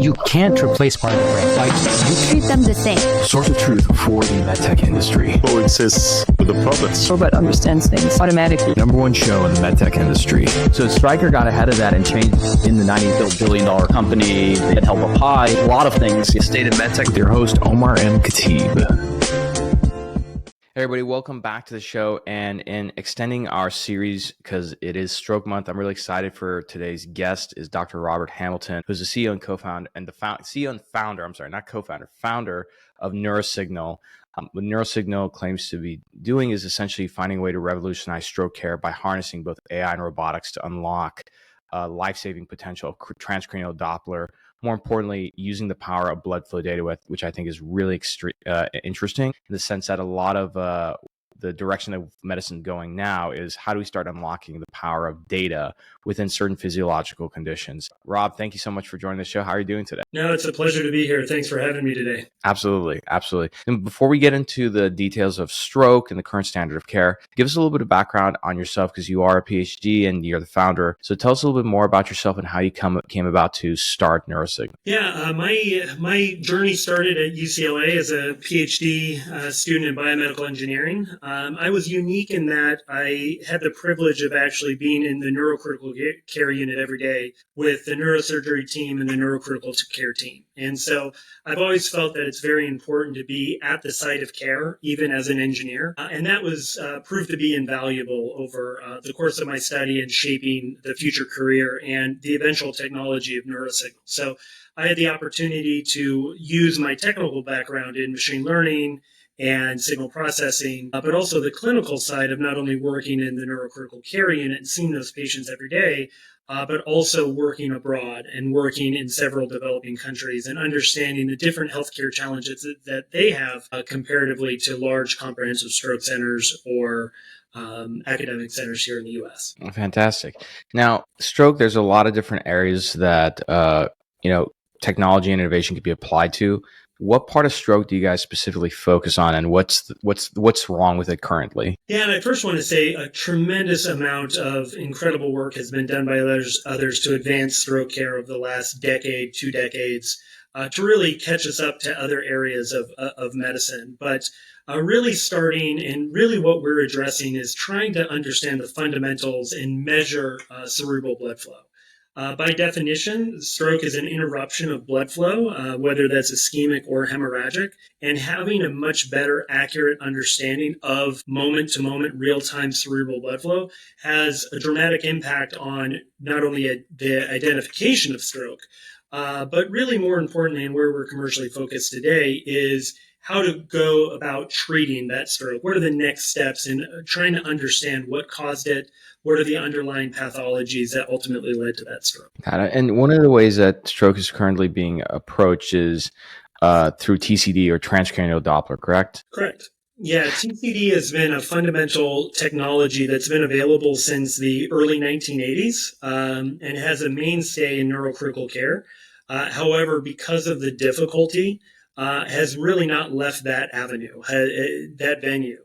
You can't replace part of the brain. Like, you treat them the same. Source of truth for the MedTech industry. Coexists with the puppets. Robot understands things automatically. Number one show in the MedTech industry. So Stryker got ahead of that and changed in the $90 billion company. They had help up high, a lot of things. State of MedTech with your host, Omar M. Khatib. Hey everybody, welcome back to the show. And in extending our series, because it is Stroke Month, I'm really excited for today's guest is Dr. Robert Hamilton, who's the CEO and co-founder and founder of NeuroSignal. What NeuroSignal claims to be doing is essentially finding a way to revolutionize stroke care by harnessing both AI and robotics to unlock life-saving potential of transcranial Doppler. More importantly, using the power of blood flow data, which I think is really interesting in the sense that a lot of the direction that medicine is going now is how do we start unlocking the power of data within certain physiological conditions. Rob, thank you so much for joining the show. How are you doing today? No, it's a pleasure to be here. Thanks for having me today. Absolutely. And before we get into the details of stroke and the current standard of care, give us a little bit of background on yourself because you are a PhD and you're the founder. So tell us a little bit more about yourself and how you came about to start NeuroSignal. Yeah, my journey started at UCLA as a PhD student in biomedical engineering. I was unique in that I had the privilege of actually being in the neurocritical care unit every day with the neurosurgery team and the neurocritical care team. And so I've always felt that it's very important to be at the site of care, even as an engineer. And that was proved to be invaluable over the course of my study and shaping the future career and the eventual technology of NeuroSignal. So I had the opportunity to use my technical background in machine learning and signal processing, but also the clinical side of not only working in the neurocritical care unit and seeing those patients every day, but also working abroad and working in several developing countries and understanding the different healthcare challenges that they have comparatively to large comprehensive stroke centers or academic centers here in the U.S. Fantastic. Now, stroke, there's a lot of different areas that, technology and innovation could be applied to. What part of stroke do you guys specifically focus on, and what's wrong with it currently? Yeah, and I first want to say a tremendous amount of incredible work has been done by others to advance stroke care over the last decade, 2 decades, to really catch us up to other areas of medicine. But really starting and really what we're addressing is trying to understand the fundamentals and measure cerebral blood flow. By definition, stroke is an interruption of blood flow, whether that's ischemic or hemorrhagic, and having a much better accurate understanding of moment-to-moment real-time cerebral blood flow has a dramatic impact on not only the identification of stroke, but really more importantly, and where we're commercially focused today, is how to go about treating that stroke. What are the next steps in trying to understand what caused it? What are the underlying pathologies that ultimately led to that stroke? Got it. And one of the ways that stroke is currently being approached is through TCD or transcranial Doppler, correct? Correct. Yeah, TCD has been a fundamental technology that's been available since the early 1980s and has a mainstay in neurocritical care. However, because of the difficulty, has really not left that avenue, that venue.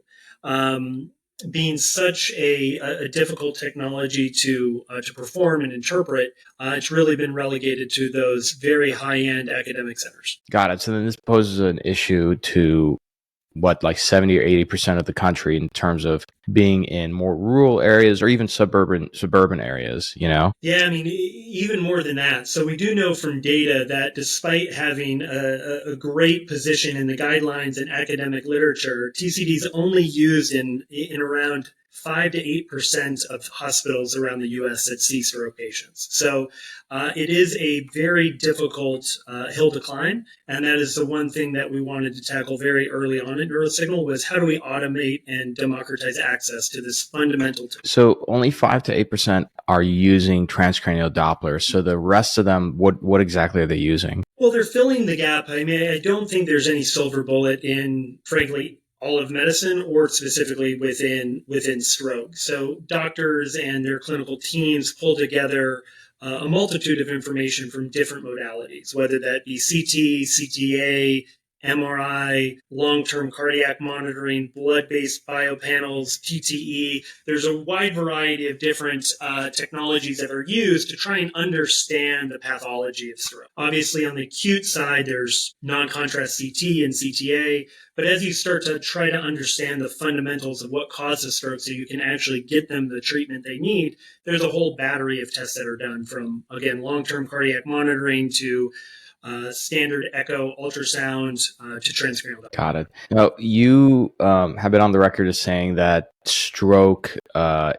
Being such a difficult technology to perform and interpret, it's really been relegated to those very high-end academic centers. Got it. So then this poses an issue to like 70 or 80% of the country in terms of being in more rural areas or even suburban areas, Yeah, I mean, even more than that. So we do know from data that despite having a great position in the guidelines and academic literature, TCD is only used in around 5 to 8% of hospitals around the U.S. that see stroke patients. So it is a very difficult hill to climb, and that is the one thing that we wanted to tackle very early on at NeuroSignal was how do we automate and democratize access to this fundamental tool. So only 5 to 8% are using transcranial Doppler. So the rest of them, what exactly are they using? Well, they're filling the gap. I mean, I don't think there's any silver bullet in, frankly, all of medicine or specifically within stroke. So doctors and their clinical teams pull together a multitude of information from different modalities, whether that be CT, CTA, MRI, long-term cardiac monitoring, blood-based biopanels, PTE. There's a wide variety of different technologies that are used to try and understand the pathology of stroke. Obviously, on the acute side, there's non-contrast CT and CTA. But as you start to try to understand the fundamentals of what causes stroke so you can actually get them the treatment they need, there's a whole battery of tests that are done from, again, long-term cardiac monitoring to standard echo, ultrasound to transcranial. Got it. Now, you have been on the record as saying that stroke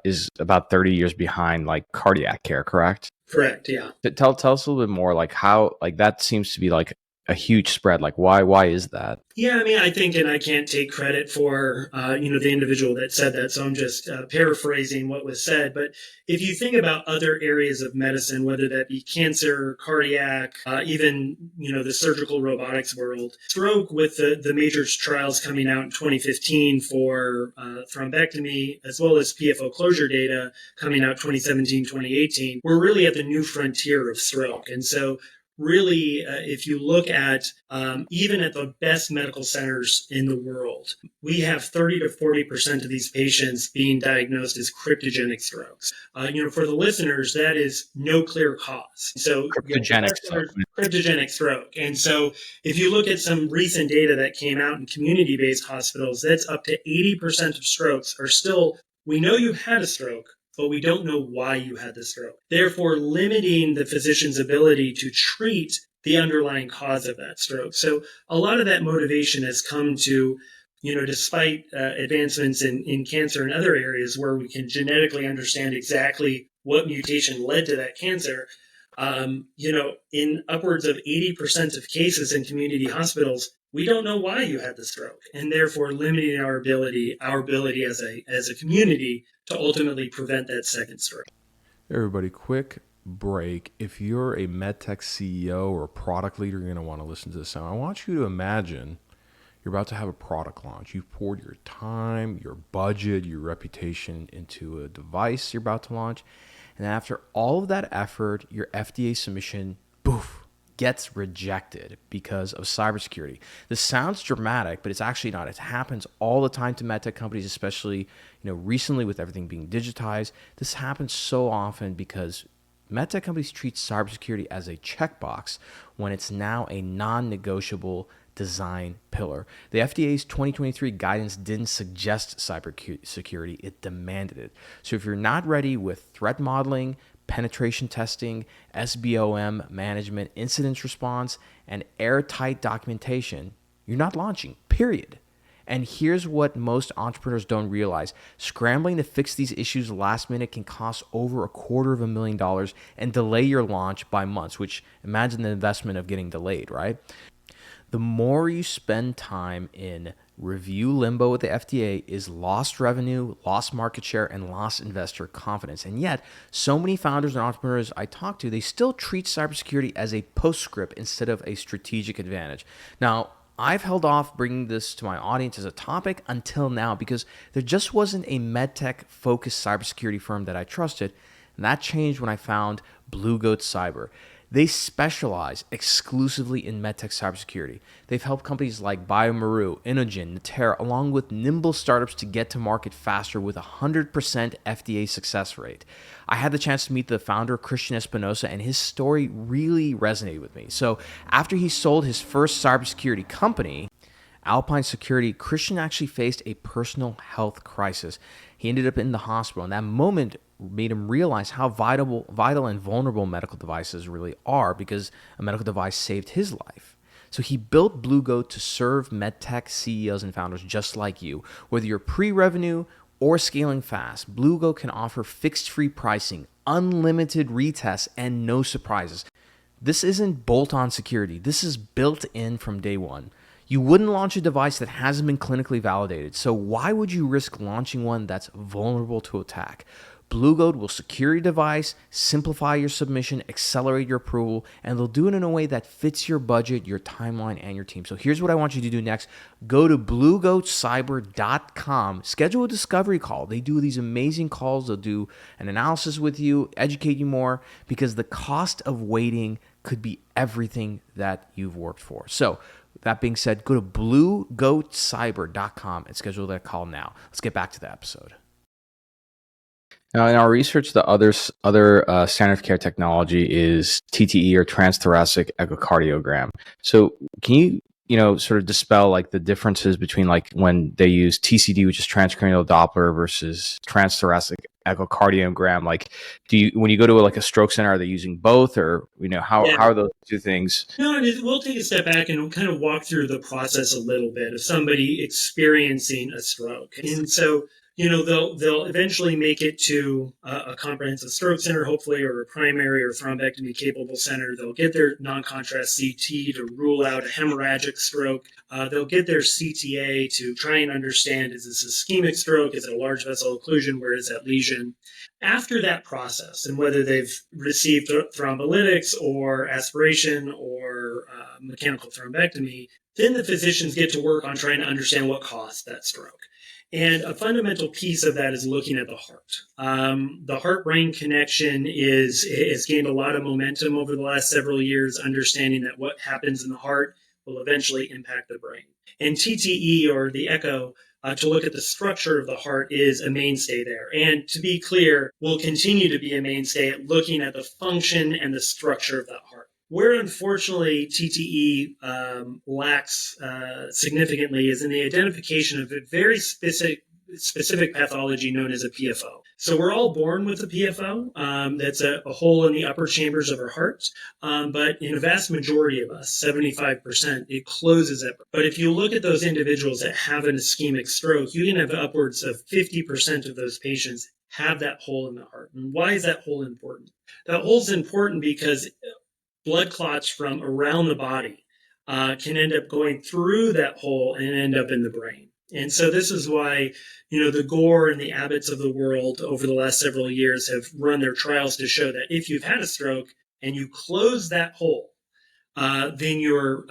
is about 30 years behind like cardiac care, correct? Correct, yeah. Tell us a little bit more, like how, like that seems to be like a huge spread. Like why is that? Yeah, I mean, I think, and I can't take credit for, the individual that said that, so I'm just paraphrasing what was said. But if you think about other areas of medicine, whether that be cancer, cardiac, even, the surgical robotics world, stroke with the major trials coming out in 2015 for thrombectomy, as well as PFO closure data coming out 2017, 2018, we're really at the new frontier of stroke. And so really, if you look at even at the best medical centers in the world, we have 30 to 40% of these patients being diagnosed as cryptogenic strokes. For the listeners, that is no clear cause. So cryptogenic stroke. And so if you look at some recent data that came out in community-based hospitals, that's up to 80% of strokes are still, we know you've had a stroke, but we don't know why you had the stroke. Therefore, limiting the physician's ability to treat the underlying cause of that stroke. So a lot of that motivation has come to, despite advancements in cancer and other areas where we can genetically understand exactly what mutation led to that cancer, in upwards of 80% of cases in community hospitals, we don't know why you had the stroke, and therefore limiting our ability as a community to ultimately prevent that second stroke. Hey everybody, quick break. If you're a MedTech CEO or a product leader, you're going to want to listen to this. And I want you to imagine you're about to have a product launch. You've poured your time, your budget, your reputation into a device you're about to launch. And after all of that effort, your FDA submission, poof, gets rejected because of cybersecurity. This sounds dramatic, but it's actually not. It happens all the time to medtech companies, especially recently with everything being digitized. This happens so often because medtech companies treat cybersecurity as a checkbox when it's now a non-negotiable design pillar. The FDA's 2023 guidance didn't suggest cybersecurity, it demanded it. So if you're not ready with threat modeling, penetration testing, SBOM management, incident response, and airtight documentation, you're not launching, period. And here's what most entrepreneurs don't realize. Scrambling to fix these issues last minute can cost over $250,000 and delay your launch by months, which imagine the investment of getting delayed, right? The more you spend time in review limbo with the FDA is lost revenue, lost market share, and lost investor confidence. And yet, so many founders and entrepreneurs I talk to, they still treat cybersecurity as a postscript instead of a strategic advantage. Now, I've held off bringing this to my audience as a topic until now because there just wasn't a medtech-focused cybersecurity firm that I trusted, and that changed when I found Blue Goat Cyber. They specialize exclusively in medtech cybersecurity. They've helped companies like Biomarkers, Inogen, Natera, along with nimble startups to get to market faster with a 100% FDA success rate. I had the chance to meet the founder, Christian Espinosa, and his story really resonated with me. So after he sold his first cybersecurity company, Alpine Security, Christian actually faced a personal health crisis. He ended up in the hospital, and that moment made him realize how vital and vulnerable medical devices really are because a medical device saved his life. So he built Blue Goat to serve medtech CEOs and founders just like you. Whether you're pre-revenue or scaling fast, Blue Goat can offer fixed-free pricing, unlimited retests, and no surprises. This isn't bolt-on security. This is built in from day one. You wouldn't launch a device that hasn't been clinically validated, so why would you risk launching one that's vulnerable to attack? Blue Goat will secure your device, simplify your submission, accelerate your approval, and they'll do it in a way that fits your budget, your timeline, and your team. So here's what I want you to do next. Go to bluegoatcyber.com, schedule a discovery call. They do these amazing calls. They'll do an analysis with you, educate you more, because the cost of waiting could be everything that you've worked for. So that being said, go to bluegoatcyber.com and schedule that call now. Let's get back to the episode. Now, in our research, the other standard of care technology is TTE, or transthoracic echocardiogram. So can you sort of dispel like the differences between like when they use TCD, which is transcranial Doppler, versus transthoracic echocardiogram? Like, when you go to like a stroke center, are they using both, or how are those two things? No, we'll take a step back and kind of walk through the process a little bit of somebody experiencing a stroke. And so, they'll eventually make it to a comprehensive stroke center, hopefully, or a primary or thrombectomy capable center. They'll get their non-contrast CT to rule out a hemorrhagic stroke. They'll get their CTA to try and understand, is this ischemic stroke? Is it a large vessel occlusion? Where is that lesion? After that process, and whether they've received thrombolytics or aspiration or mechanical thrombectomy, then the physicians get to work on trying to understand what caused that stroke. And a fundamental piece of that is looking at the heart. The heart-brain connection has gained a lot of momentum over the last several years, understanding that what happens in the heart will eventually impact the brain. And TTE, or the echo, to look at the structure of the heart, is a mainstay there. And to be clear, will continue to be a mainstay at looking at the function and the structure of that heart. Where, unfortunately, TTE lacks significantly is in the identification of a very specific pathology known as a PFO. So we're all born with a PFO. That's a hole in the upper chambers of our heart. But in a vast majority of us, 75%, it closes it. But if you look at those individuals that have an ischemic stroke, you can have upwards of 50% of those patients have that hole in the heart. And why is that hole important? That hole is important because blood clots from around the body can end up going through that hole and end up in the brain. And so this is why, the Gore and the Abbotts of the world over the last several years have run their trials to show that if you've had a stroke and you close that hole, then your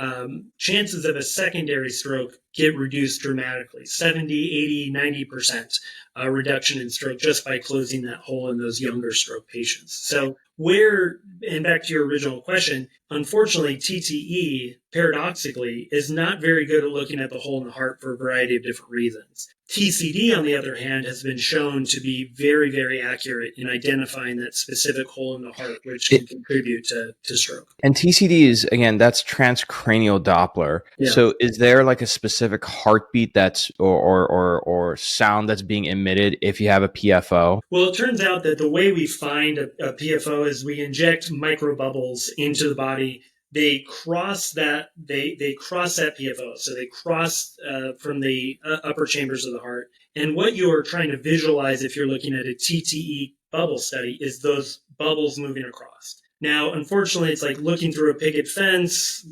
chances of a secondary stroke get reduced dramatically, 70, 80, 90% reduction in stroke just by closing that hole in those younger stroke patients. So and back to your original question, unfortunately, TTE, paradoxically, is not very good at looking at the hole in the heart for a variety of different reasons. TCD, on the other hand, has been shown to be very, very accurate in identifying that specific hole in the heart, which can contribute to stroke. And TCD is, again, that's transcranial Doppler. Yeah. So is there like a specific heartbeat that's or sound that's being emitted if you have a PFO? Well, it turns out that the way we find a PFO is we inject microbubbles into the body. They cross that PFO. So they cross from the upper chambers of the heart. And what you're trying to visualize if you're looking at a TTE bubble study is those bubbles moving across. Now, unfortunately, it's like looking through a picket fence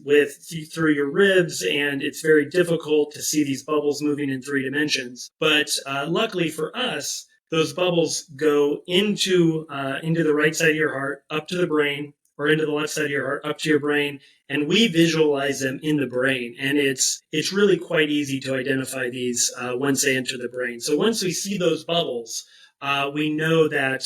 through your ribs, and it's very difficult to see these bubbles moving in 3 dimensions. But luckily for us, those bubbles go into the right side of your heart, up to the brain, or into the left side of your heart, up to your brain, and we visualize them in the brain. And it's really quite easy to identify these once they enter the brain. So once we see those bubbles, we know that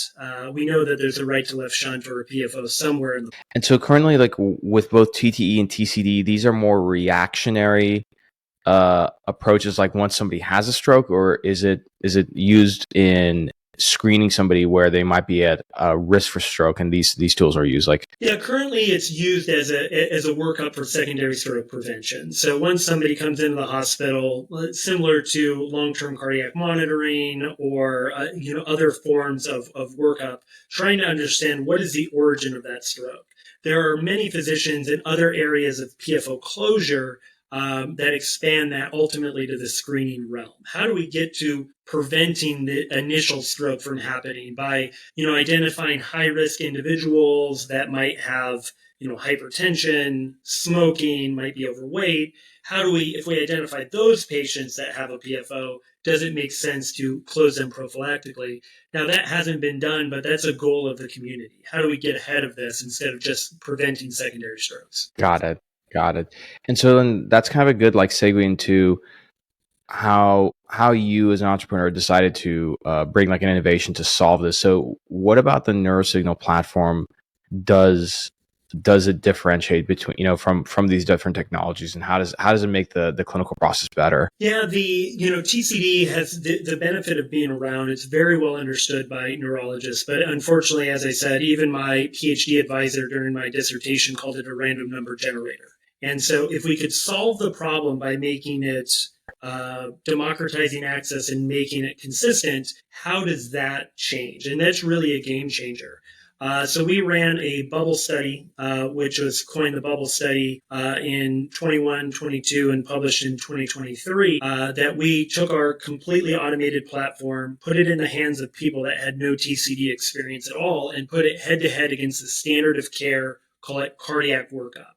there's a right to left shunt or a PFO somewhere in the. And so currently, like with both TTE and TCD, these are more reactionary approaches. Like once somebody has a stroke, or is it used in screening somebody where they might be at risk for stroke, and these tools are used? Like, yeah, currently it's used as a workup for secondary stroke prevention. So once somebody comes into the hospital, similar to long-term cardiac monitoring or other forms of workup, trying to understand what is the origin of that stroke. There are many physicians in other areas of PFO closure that expand that ultimately to the screening realm. How do we get to preventing the initial stroke from happening by, identifying high-risk individuals that might have, hypertension, smoking, might be overweight? How do we, if we identify those patients that have a PFO, does it make sense to close them prophylactically? Now, that hasn't been done, but that's a goal of the community. How do we get ahead of this instead of just preventing secondary strokes? Got it. And so then that's kind of a good segue into how you as an entrepreneur decided to bring an innovation to solve this. So what about the NeuroSignal platform does does it differentiate between, from these different technologies, and how does it make the clinical process better? Yeah, TCD has the benefit of being around. It's very well understood by neurologists, but unfortunately, as I said, even my PhD advisor during my dissertation called it a random number generator. And so if we could solve the problem by making it democratizing access and making it consistent, how does that change? And that's really a game changer. So we ran a bubble study, which was coined the bubble study in 21, 22, and published in 2023, that we took our completely automated platform, put it in the hands of people that had no TCD experience at all, and put it head-to-head against the standard of care, call it cardiac workup.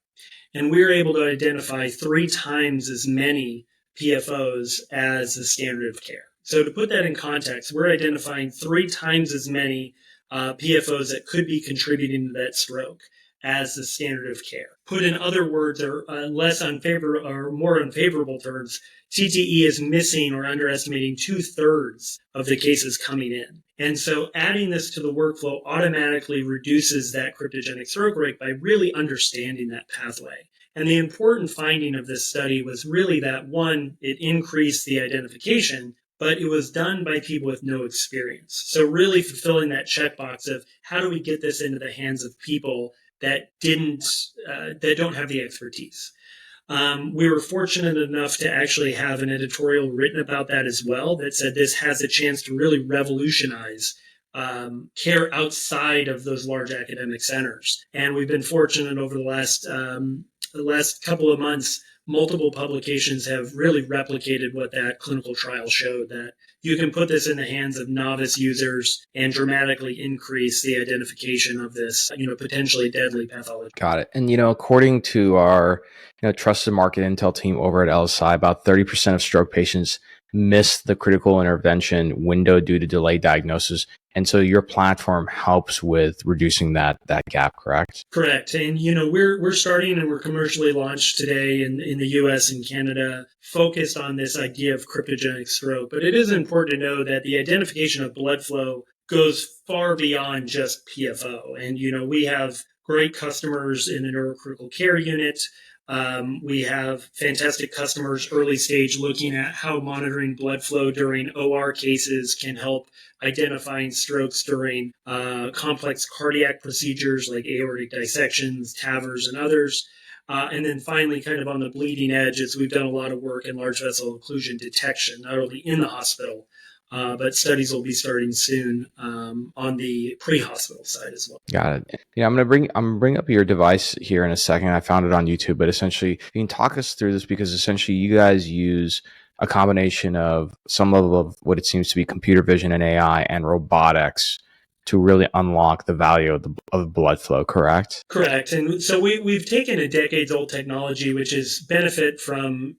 And we were able to identify 3 times as many PFOs as the standard of care. So to put that in context, we're identifying 3 times as many PFOs that could be contributing to that stroke as the standard of care. Put in other words, or more unfavorable terms, TTE is missing or underestimating 2/3 of the cases coming in. And so adding this to the workflow automatically reduces that cryptogenic stroke rate by really understanding that pathway. And the important finding of this study was really that, one, it increased the identification, but it was done by people with no experience. So really fulfilling that checkbox of how do we get this into the hands of people that don't have the expertise. We were fortunate enough to actually have an editorial written about that as well that said this has a chance to really revolutionize care outside of those large academic centers. And we've been fortunate over the last couple of months. Multiple publications have really replicated what that clinical trial showed, that you can put this in the hands of novice users and dramatically increase the identification of this, potentially deadly pathology. Got it. And, according to our trusted market intel team over at LSI, about 30% of stroke patients miss the critical intervention window due to delayed diagnosis. And so your platform helps with reducing that gap, correct? Correct. And, we're starting and we're commercially launched today in the US and Canada, focused on this idea of cryptogenic stroke. But it is important to know that the identification of blood flow goes far beyond just PFO. And, we have great customers in the neurocritical care unit. We have fantastic customers early stage looking at how monitoring blood flow during OR cases can help identifying strokes during complex cardiac procedures like aortic dissections, TAVRs, and others. And then finally, kind of on the bleeding edge, is we've done a lot of work in large vessel occlusion detection, not only in the hospital, but studies will be starting soon on the pre-hospital side as well. Got it. Yeah, I'm gonna bring up your device here in a second. I found it on YouTube, but essentially, you can talk us through this, because essentially you guys use a combination of some level of what it seems to be computer vision and AI and robotics to really unlock the value of blood flow, correct? Correct. And so we've taken a decades-old technology, which is benefit from,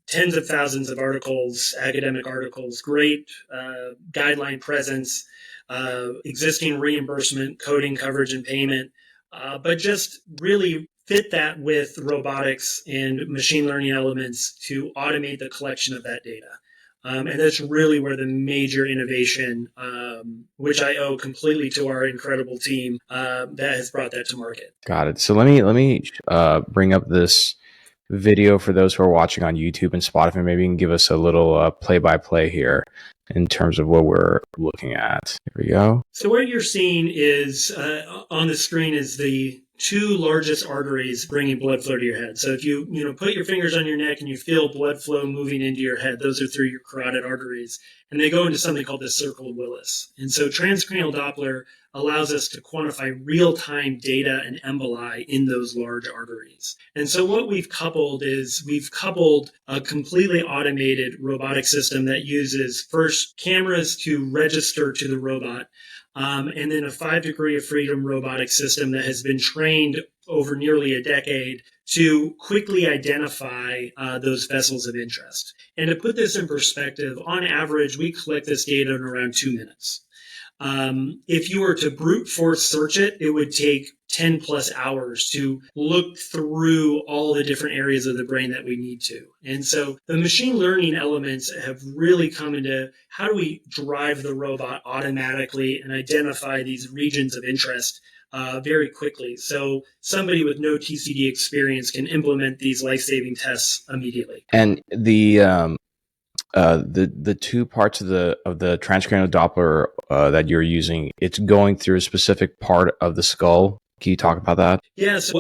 tens of thousands of articles, academic articles, great guideline presence, existing reimbursement, coding, coverage, and payment, but just really fit that with robotics and machine learning elements to automate the collection of that data. And that's really where the major innovation, which I owe completely to our incredible team, that has brought that to market. Got it. So let me bring up this video for those who are watching on YouTube and Spotify. Maybe you can give us a little play-by-play here in terms of what we're looking at. Here we go. So what you're seeing is on the screen is the 2 largest arteries bringing blood flow to your head. So if you put your fingers on your neck and you feel blood flow moving into your head, those are through your carotid arteries, and they go into something called the circle of Willis. And so transcranial Doppler allows us to quantify real-time data and emboli in those large arteries. And so what we've coupled a completely automated robotic system that uses first cameras to register to the robot, and then a 5 degree of freedom robotic system that has been trained over nearly a decade to quickly identify those vessels of interest. And to put this in perspective, on average, we collect this data in around 2 minutes. If you were to brute force search it, it would take 10 plus hours to look through all the different areas of the brain that we need to. And so the machine learning elements have really come into how do we drive the robot automatically and identify these regions of interest very quickly. So somebody with no TCD experience can implement these life-saving tests immediately. And the two parts of the transcranial Doppler that you're using, it's going through a specific part of the skull. Can you talk about that? Yeah. So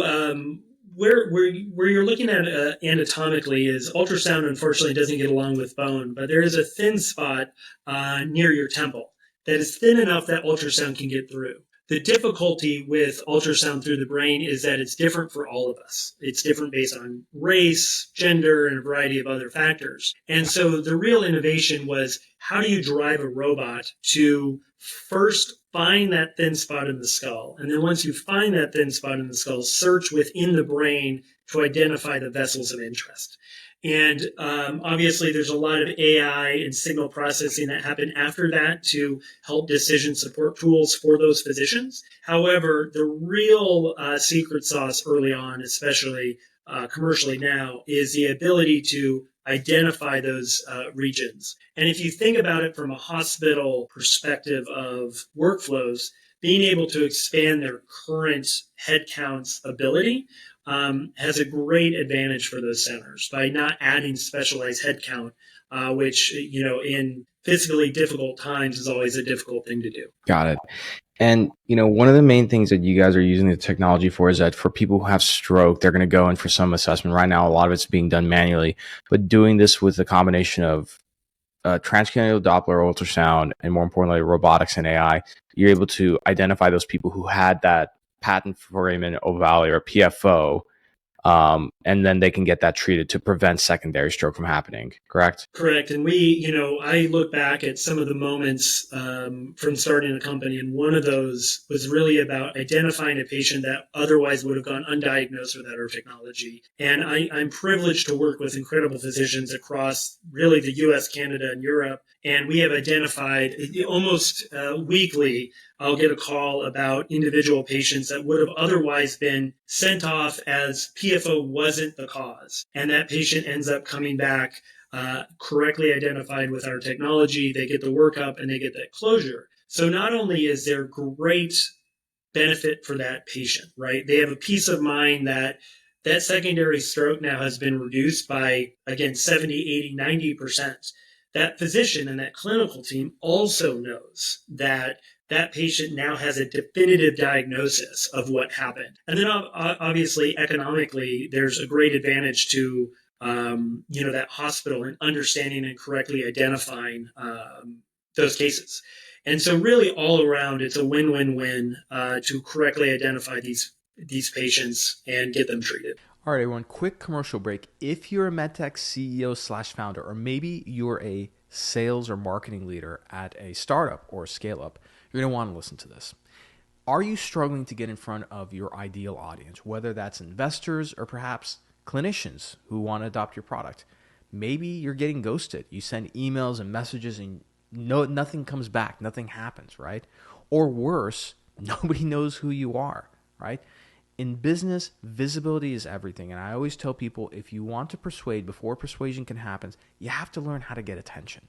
where you're looking at anatomically is ultrasound. Unfortunately, doesn't get along with bone, but there is a thin spot near your temple that is thin enough that ultrasound can get through. The difficulty with ultrasound through the brain is that it's different for all of us. It's different based on race, gender, and a variety of other factors. And so the real innovation was, how do you drive a robot to first find that thin spot in the skull? And then once you find that thin spot in the skull, search within the brain to identify the vessels of interest. And obviously, there's a lot of AI and signal processing that happen after that to help decision support tools for those physicians. However, the real secret sauce early on, especially commercially now, is the ability to identify those regions. And if you think about it from a hospital perspective of workflows, being able to expand their current headcount's ability has a great advantage for those centers by not adding specialized headcount, which, in physically difficult times is always a difficult thing to do. Got it. And, one of the main things that you guys are using the technology for is that for people who have stroke, they're going to go in for some assessment. Right now, a lot of it's being done manually, but doing this with a combination of transcranial Doppler ultrasound and, more importantly, robotics and AI, you're able to identify those people who had that patent foramen ovale or PFO, and then they can get that treated to prevent secondary stroke from happening, correct? Correct. And I look back at some of the moments from starting a company, and one of those was really about identifying a patient that otherwise would have gone undiagnosed without our technology. And I'm privileged to work with incredible physicians across really the US, Canada, and Europe. And we have identified almost weekly, I'll get a call about individual patients that would have otherwise been sent off as PFO wasn't the cause. And that patient ends up coming back correctly identified with our technology. They get the workup and they get that closure. So not only is there great benefit for that patient, right? They have a peace of mind that that secondary stroke now has been reduced by, again, 70, 80, 90%. That physician and that clinical team also knows that that patient now has a definitive diagnosis of what happened. And then obviously economically, there's a great advantage to that hospital in understanding and correctly identifying those cases. And so really all around, it's a win-win-win to correctly identify these patients and get them treated. All right, everyone, quick commercial break. If you're a MedTech CEO/founder, or maybe you're a sales or marketing leader at a startup or a scale-up, you're going to want to listen to this. Are you struggling to get in front of your ideal audience, whether that's investors or perhaps clinicians who want to adopt your product? Maybe you're getting ghosted. You send emails and messages and nothing comes back, nothing happens, right? Or worse, nobody knows who you are, right? In business, visibility is everything. And I always tell people, if you want to persuade before persuasion can happen, you have to learn how to get attention.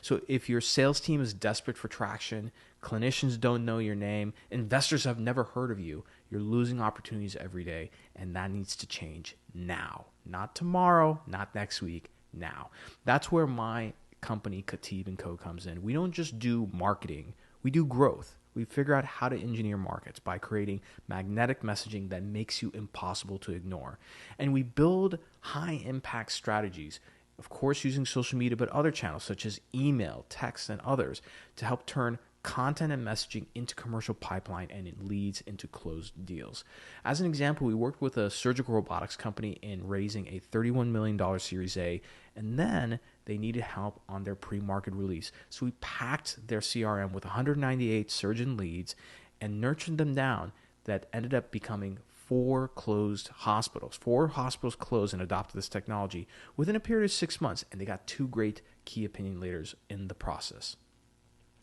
So if your sales team is desperate for traction, clinicians don't know your name, investors have never heard of you, you're losing opportunities every day. And that needs to change now. Not tomorrow, not next week, now. That's where my company, Katib & Co. comes in. We don't just do marketing, we do growth. We figure out how to engineer markets by creating magnetic messaging that makes you impossible to ignore. And we build high impact strategies, of course, using social media, but other channels such as email, text, and others to help turn content and messaging into commercial pipeline and it leads into closed deals. As an example, we worked with a surgical robotics company in raising a $31 million Series A, and then they needed help on their pre-market release. So we packed their CRM with 198 surgeon leads and nurtured them down that ended up becoming 4 closed hospitals. 4 hospitals closed and adopted this technology within a period of 6 months, and they got 2 great key opinion leaders in the process.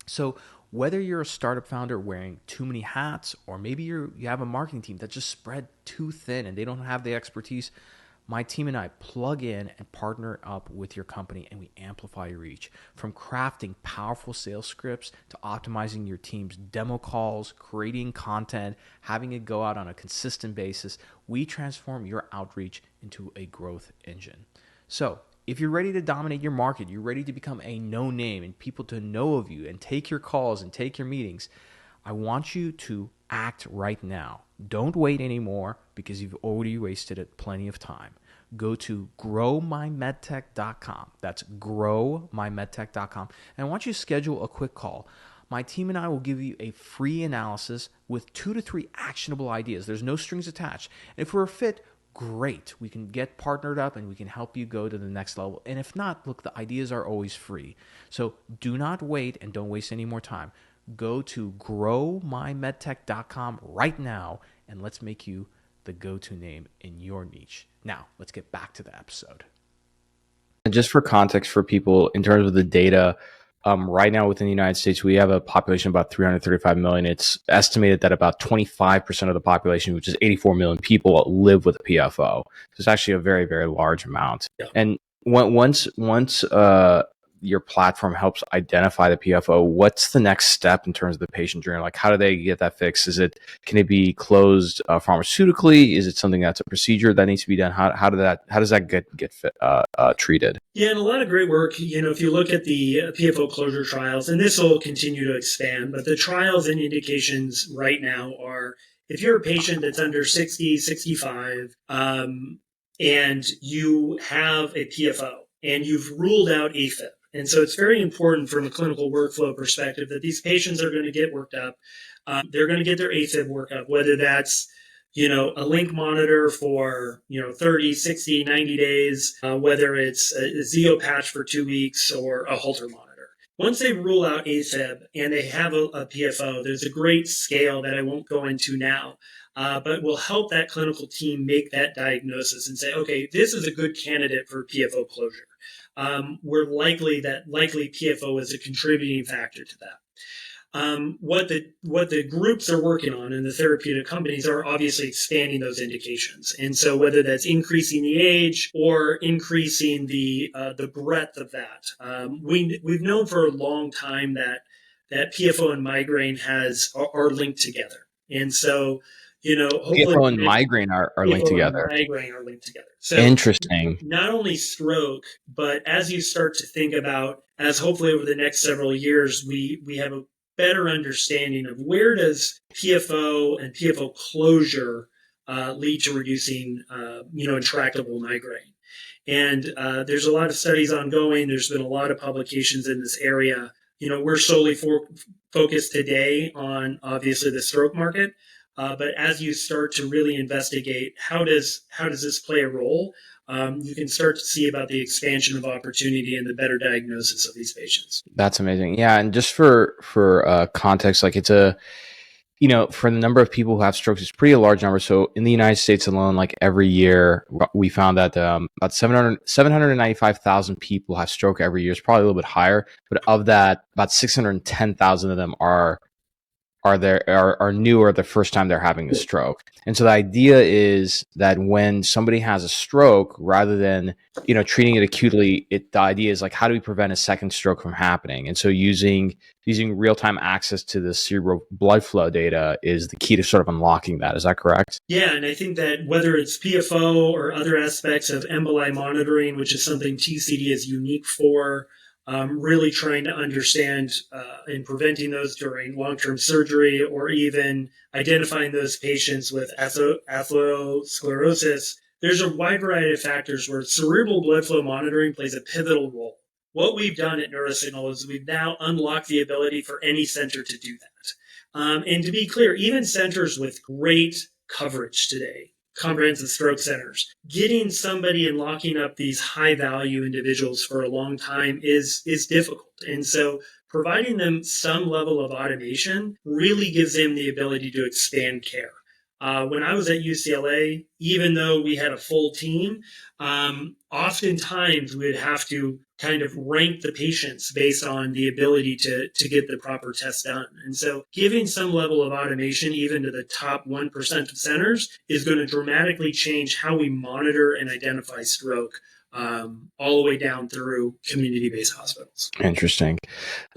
So whether you're a startup founder wearing too many hats, or maybe you have a marketing team that's just spread too thin and they don't have the expertise, My team and I plug in and partner up with your company, and we amplify your reach. From crafting powerful sales scripts to optimizing your team's demo calls, creating content, having it go out on a consistent basis, we transform your outreach into a growth engine. So if you're ready to dominate your market, you're ready to become a no name and people to know of you and take your calls and take your meetings, I want you to act right now. Don't wait anymore because you've already wasted it plenty of time. Go to growmymedtech.com. That's growmymedtech.com. And I want you to schedule a quick call. My team and I will give you a free analysis with 2 to 3 actionable ideas. There's no strings attached. And if we're a fit, great. We can get partnered up and we can help you go to the next level. And if not, look, the ideas are always free. So do not wait and don't waste any more time. Go to growmymedtech.com right now and let's make you the go-to name in your niche. Now, let's get back to the episode. And just for context for people in terms of the data, right now within the United States, we have a population of about 335 million. It's estimated that about 25% of the population, which is 84 million people, live with a PFO. So it's actually a very, very large amount. Yeah. And once your platform helps identify the PFO, what's the next step in terms of the patient journey? Like, how do they get that fixed? Can it be closed pharmaceutically? Is it something that's a procedure that needs to be done? How does that get treated? Yeah, and a lot of great work. If you look at the PFO closure trials, and this will continue to expand, but the trials and indications right now are if you're a patient that's under 60, 65, and you have a PFO and you've ruled out AFib. And so it's very important from a clinical workflow perspective that these patients are going to get worked up. They're going to get their AFib workup, whether that's, a link monitor for, 30, 60, 90 days, whether it's a Zeo patch for 2 weeks or a Holter monitor. Once they rule out AFib and they have a PFO, there's a great scale that I won't go into now, but will help that clinical team make that diagnosis and say, okay, this is a good candidate for PFO closure. We're likely PFO is a contributing factor to that. What the groups are working on and the therapeutic companies are obviously expanding those indications. And so whether that's increasing the age or increasing the breadth of that, we've known for a long time that PFO and migraine are linked together. And so, PFO and migraine are linked together. Migraine are linked together. So interesting. Not only stroke, but as you start to think about, as hopefully over the next several years, we have a better understanding of where does PFO and PFO closure lead to reducing, intractable migraine. And there's a lot of studies ongoing. There's been a lot of publications in this area. We're solely focused today on obviously the stroke market. But as you start to really investigate how does this play a role, you can start to see about the expansion of opportunity and the better diagnosis of these patients. That's amazing. Yeah, and just for context, like it's for the number of people who have strokes, it's pretty a large number. So in the United States alone, like every year, we found that about 795,000 people have stroke every year. It's probably a little bit higher, but of that, about 610,000 of them are new or the first time they're having a stroke. And so the idea is that when somebody has a stroke, rather than, treating it acutely, the idea is like, how do we prevent a second stroke from happening? And so using real-time access to the cerebral blood flow data is the key to sort of unlocking that. Is that correct? Yeah. And I think that whether it's PFO or other aspects of emboli monitoring, which is something TCD is unique for, really trying to understand and preventing those during long-term surgery or even identifying those patients with atherosclerosis. There's a wide variety of factors where cerebral blood flow monitoring plays a pivotal role. What we've done at NeuroSignal is we've now unlocked the ability for any center to do that. And to be clear, even centers with great coverage today, comprehensive stroke centers, getting somebody and locking up these high value individuals for a long time is difficult. And so providing them some level of automation really gives them the ability to expand care. When I was at UCLA, even though we had a full team, oftentimes we would have to kind of rank the patients based on the ability to get the proper test done. And so giving some level of automation even to the top 1% of centers is going to dramatically change how we monitor and identify stroke all the way down through community-based hospitals. Interesting.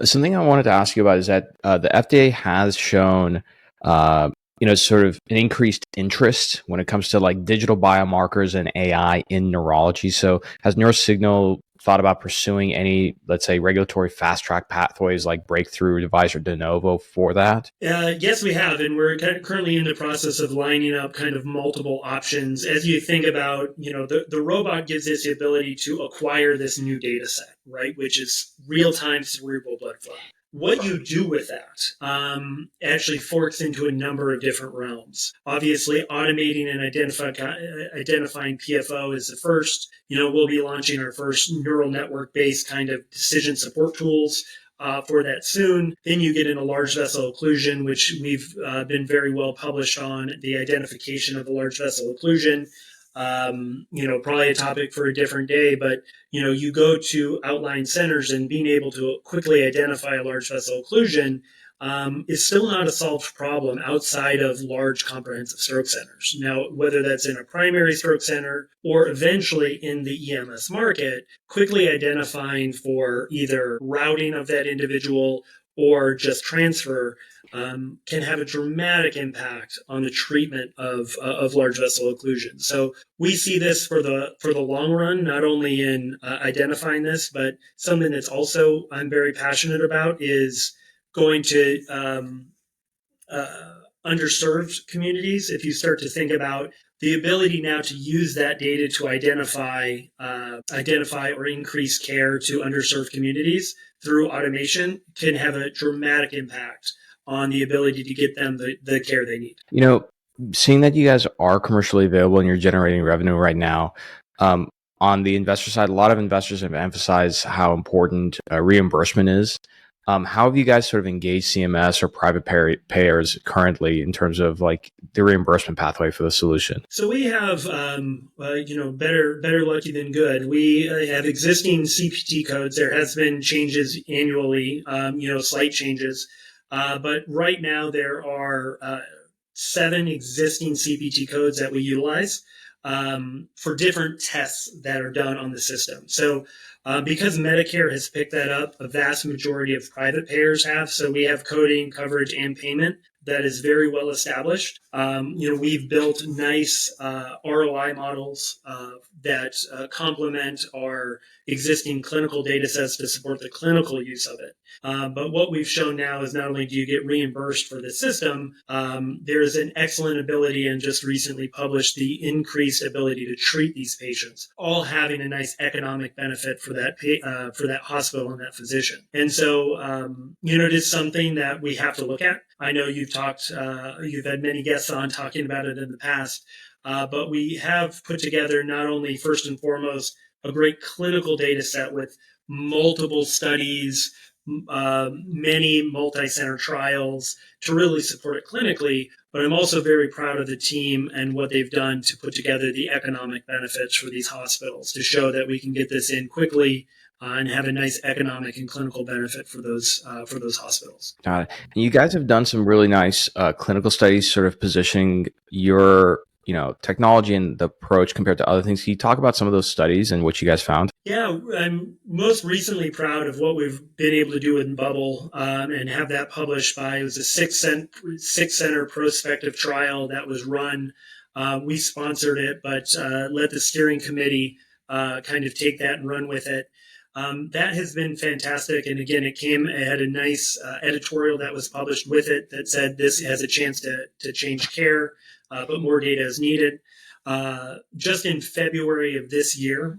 Something I wanted to ask you about is that the FDA has shown sort of an increased interest when it comes to like digital biomarkers and AI in neurology. So has NeuroSignal thought about pursuing any, let's say, regulatory fast track pathways like breakthrough device or de novo for that? Yes, we have. And we're currently in the process of lining up kind of multiple options. As you think about, the robot gives us the ability to acquire this new data set, right? Which is real-time cerebral blood flow. What you do with that actually forks into a number of different realms. Obviously, automating and identifying PFO is the first. We'll be launching our first neural network-based kind of decision support tools for that soon. Then you get into large vessel occlusion, which we've been very well published on, the identification of the large vessel occlusion. Probably a topic for a different day, but you go to outlying centers and being able to quickly identify a large vessel occlusion is still not a solved problem outside of large comprehensive stroke centers. Now, whether that's in a primary stroke center or eventually in the EMS market, quickly identifying for either routing of that individual or just transfer can have a dramatic impact on the treatment of large vessel occlusion. So we see this for the long run, not only in identifying this, but something that's also I'm very passionate about is going to underserved communities. If you start to think about the ability now to use that data to identify or increase care to underserved communities through automation can have a dramatic impact on the ability to get them the care they need. Seeing that you guys are commercially available and you're generating revenue right now, on the investor side, a lot of investors have emphasized how important reimbursement is. How have you guys sort of engaged CMS or private payers currently in terms of like the reimbursement pathway for the solution? So we have, better lucky than good. We have existing CPT codes. There has been changes annually, slight changes. But right now there are 7 existing CPT codes that we utilize for different tests that are done on the system. So because Medicare has picked that up, a vast majority of private payers have. So we have coding, coverage, and payment that is very well established. We've built nice ROI models that complement our existing clinical data sets to support the clinical use of it. But what we've shown now is not only do you get reimbursed for the system, there's an excellent ability and just recently published the increased ability to treat these patients, all having a nice economic benefit for that hospital and that physician. And so, it is something that we have to look at. I know you've had many guests on talking about it in the past, but we have put together not only first and foremost a great clinical data set with multiple studies, many multi-center trials to really support it clinically, but I'm also very proud of the team and what they've done to put together the economic benefits for these hospitals to show that we can get this in quickly and have a nice economic and clinical benefit for those hospitals. Got it. And you guys have done some really nice clinical studies, sort of positioning your technology and the approach compared to other things. Can you talk about some of those studies and what you guys found? Yeah, I'm most recently proud of what we've been able to do in Bubble and have that published by, it was a six center prospective trial that was run. We sponsored it, but let the steering committee kind of take that and run with it. That has been fantastic. And again, it had a nice editorial that was published with it that said this has a chance to change care, but more data is needed. Just in February of this year,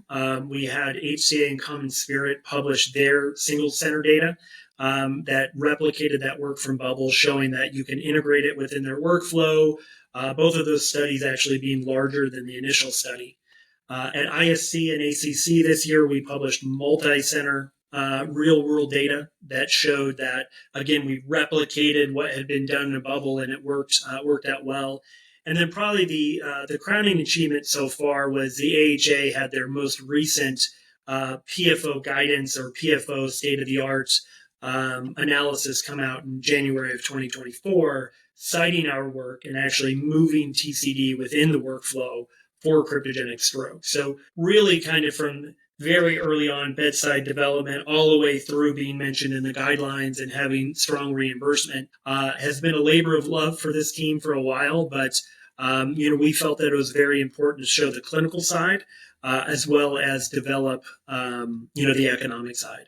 we had HCA and CommonSpirit publish their single center data that replicated that work from Bubble, showing that you can integrate it within their workflow. Both of those studies actually being larger than the initial study. At ISC and ACC this year, we published multi-center real-world data that showed that, again, we replicated what had been done in a Bubble, and it worked out well. And then probably the crowning achievement so far was the AHA had their most recent PFO guidance or PFO state-of-the-art analysis come out in January of 2024, citing our work and actually moving TCD within the workflow for cryptogenic stroke. So really kind of from very early on bedside development all the way through being mentioned in the guidelines and having strong reimbursement has been a labor of love for this team for a while, but we felt that it was very important to show the clinical side as well as develop the economic side.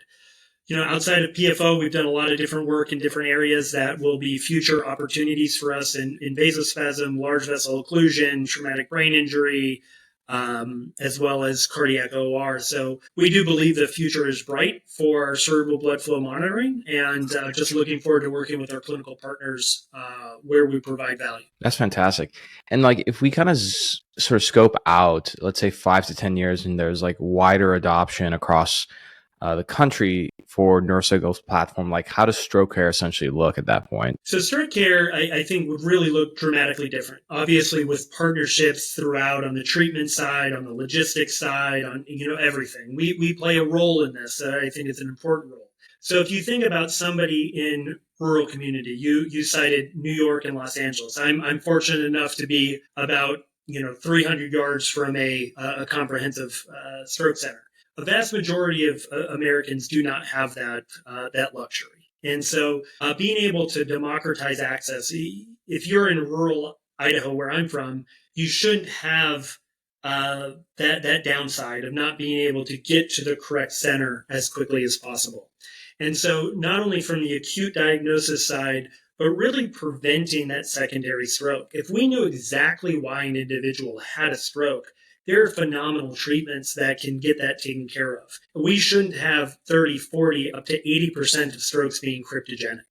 Outside of PFO, we've done a lot of different work in different areas that will be future opportunities for us in vasospasm, large vessel occlusion, traumatic brain injury, as well as cardiac OR. So we do believe the future is bright for cerebral blood flow monitoring, and just looking forward to working with our clinical partners where we provide value. That's fantastic. And like, if we kind of sort of scope out, let's say 5 to 10 years, and there's like wider adoption across the country for NeuroSignal's platform, like how does stroke care essentially look at that point? So stroke care, I think, would really look dramatically different. Obviously, with partnerships throughout on the treatment side, on the logistics side, on everything. We play a role in this. I think it's an important role. So if you think about somebody in rural community, you cited New York and Los Angeles. I'm fortunate enough to be about 300 yards from a comprehensive stroke center. A vast majority of Americans do not have that luxury. And so being able to democratize access, if you're in rural Idaho, where I'm from, you shouldn't have that downside of not being able to get to the correct center as quickly as possible. And so not only from the acute diagnosis side, but really preventing that secondary stroke. If we knew exactly why an individual had a stroke, there are phenomenal treatments that can get that taken care of. We shouldn't have 30, 40, up to 80% of strokes being cryptogenic.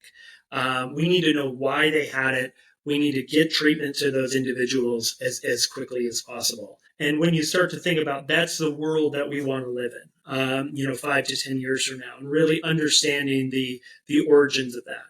We need to know why they had it. We need to get treatment to those individuals as quickly as possible. And when you start to think about that's the world that we want to live in, 5 to 10 years from now, and really understanding the origins of that.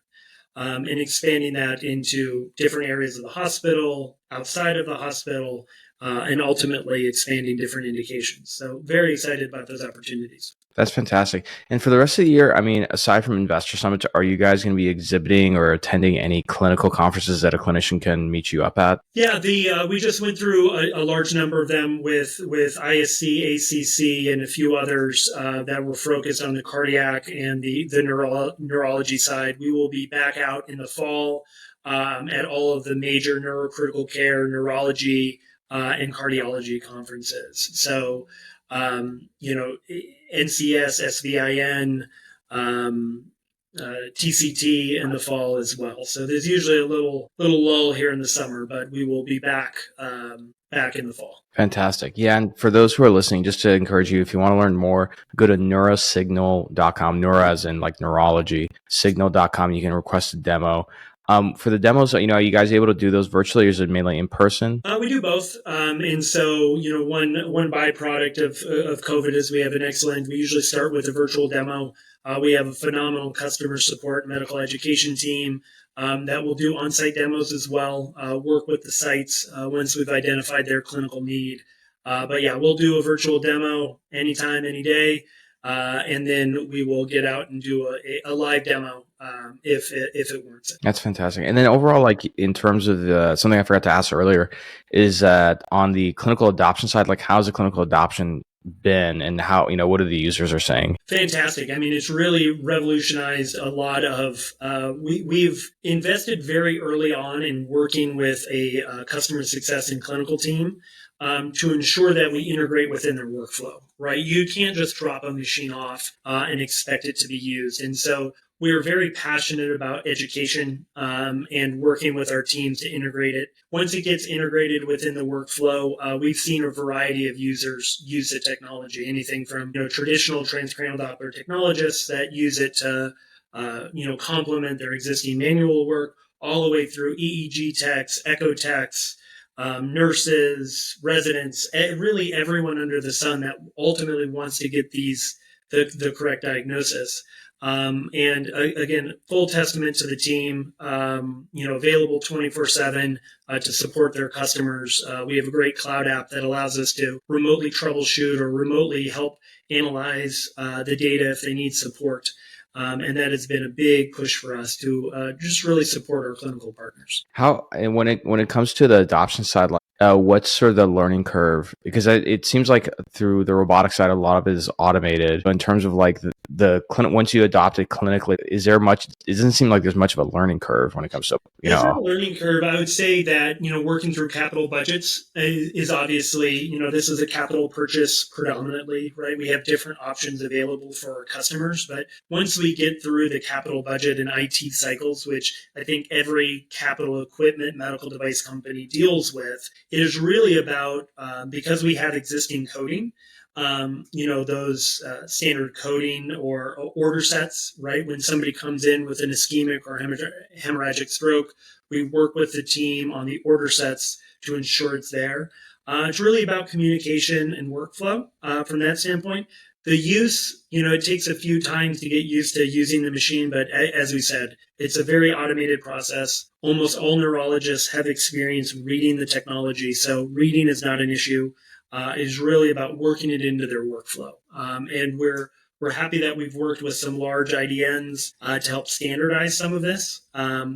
And expanding that into different areas of the hospital, outside of the hospital, and ultimately expanding different indications. So very excited about those opportunities. That's fantastic. And for the rest of the year, I mean, aside from Investor Summit, are you guys going to be exhibiting or attending any clinical conferences that a clinician can meet you up at? Yeah, we just went through a large number of them with ISC, ACC, and a few others that were focused on the cardiac and the neurology side. We will be back out in the fall at all of the major neurocritical care, neurology, and cardiology conferences. So, NCS, SVIN, TCT in the fall as well. So there's usually a little lull here in the summer, but we will be back in the fall. Fantastic. Yeah. And for those who are listening, just to encourage you, if you want to learn more, go to NeuroSignal.com, neuro as in like neurology, signal.com. You can request a demo. For the demos, are you guys able to do those virtually, or is it mainly in person? We do both. And so, one byproduct of COVID is we have we usually start with a virtual demo. We have a phenomenal customer support medical education team that will do on-site demos as well, work with the sites once we've identified their clinical need. But yeah, we'll do a virtual demo anytime, any day. And then we will get out and do a live demo if it warrants it. That's fantastic. And then overall, like in terms of something I forgot to ask earlier, is that on the clinical adoption side, like how's the clinical adoption been, and how what are the users are saying? Fantastic. I mean, it's really revolutionized a lot of. We've invested very early on in working with a customer success and clinical team. To ensure that we integrate within their workflow, right? You can't just drop a machine off and expect it to be used. And so we are very passionate about education and working with our teams to integrate it. Once it gets integrated within the workflow, we've seen a variety of users use the technology, anything from traditional transcranial Doppler technologists that use it to complement their existing manual work, all the way through EEG techs, echo techs, nurses, residents, really everyone under the sun that ultimately wants to get the correct diagnosis. Again, full testament to the team, available 24/7 to support their customers. We have a great cloud app that allows us to remotely troubleshoot or remotely help analyze the data if they need support. And that has been a big push for us to just really support our clinical partners. And when it comes to the adoption side, what's sort of the learning curve? Because it seems like through the robotics side, a lot of it is automated. But in terms of like the clinic, once you adopt it clinically, is there much? It doesn't seem like there's much of a learning curve when it comes to There's a learning curve. I would say that working through capital budgets is obviously this is a capital purchase predominantly, right? We have different options available for our customers, but once we get through the capital budget and IT cycles, which I think every capital equipment medical device company deals with, it is really about because we have existing coding. Those standard coding or order sets, right? When somebody comes in with an ischemic or hemorrhagic stroke, we work with the team on the order sets to ensure it's there. It's really about communication and workflow from that standpoint. The use, it takes a few times to get used to using the machine, but as we said, it's a very automated process. Almost all neurologists have experience reading the technology, so reading is not an issue. It is really about working it into their workflow. And we're happy that we've worked with some large IDNs to help standardize some of this,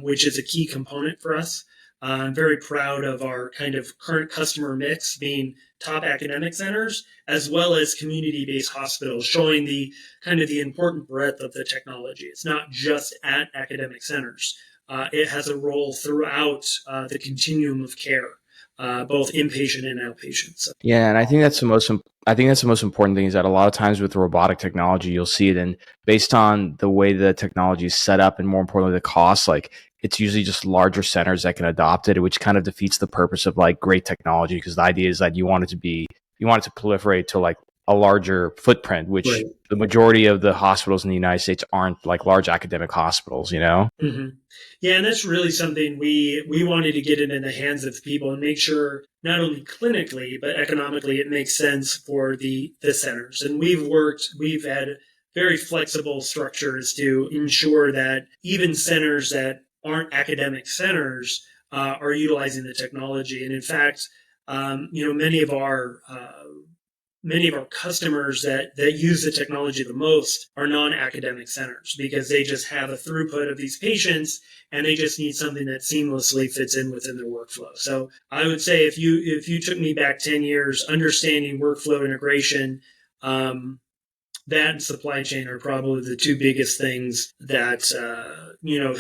which is a key component for us. I'm very proud of our kind of current customer mix being top academic centers as well as community-based hospitals, showing the kind of the important breadth of the technology. It's not just at academic centers. It has a role throughout the continuum of care. Both inpatient and outpatient. So. Yeah, and I think that's the most important thing is that a lot of times with robotic technology, you'll see it, and based on the way the technology is set up, and more importantly, the cost, like it's usually just larger centers that can adopt it, which kind of defeats the purpose of like great technology, because the idea is that you want it to proliferate to like a larger footprint, which right. The majority of the hospitals in the United States aren't like large academic hospitals, Mm-hmm. Yeah, and that's really something we wanted to get it in the hands of people and make sure not only clinically, but economically it makes sense for the centers. And we've had very flexible structures to ensure that even centers that aren't academic centers are utilizing the technology. And in fact, many of our customers that use the technology the most are non-academic centers because they just have a throughput of these patients and they just need something that seamlessly fits in within their workflow. So I would say if you took me back 10 years, understanding workflow integration, that and supply chain are probably the two biggest things that,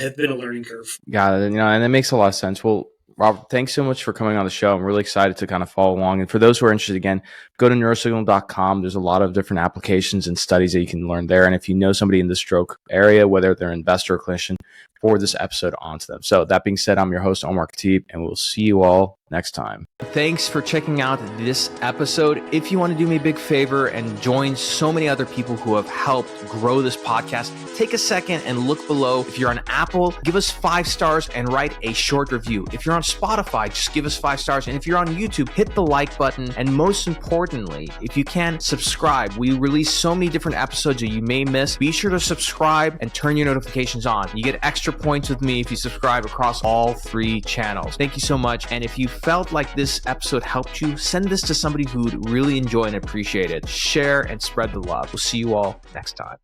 have been a learning curve. Got it. And that makes a lot of sense. Well, Robert, thanks so much for coming on the show. I'm really excited to kind of follow along. And for those who are interested, again, go to neurosignal.com. There's a lot of different applications and studies that you can learn there. And if you know somebody in the stroke area, whether they're an investor or clinician, forward this episode on to them. So that being said, I'm your host, Omar Khatib, and we'll see you all next time. Thanks for checking out this episode. If you want to do me a big favor and join so many other people who have helped grow this podcast, take a second and look below. If you're on Apple, give us 5 stars and write a short review. If you're on Spotify, just give us 5 stars. And if you're on YouTube, hit the like button. And most importantly, if you can, subscribe. We release so many different episodes that you may miss. Be sure to subscribe and turn your notifications on. You get extra points with me if you subscribe across all 3 channels. Thank you so much. And if you felt like this episode helped you, send this to somebody who'd really enjoy and appreciate it. Share and spread the love. We'll see you all next time.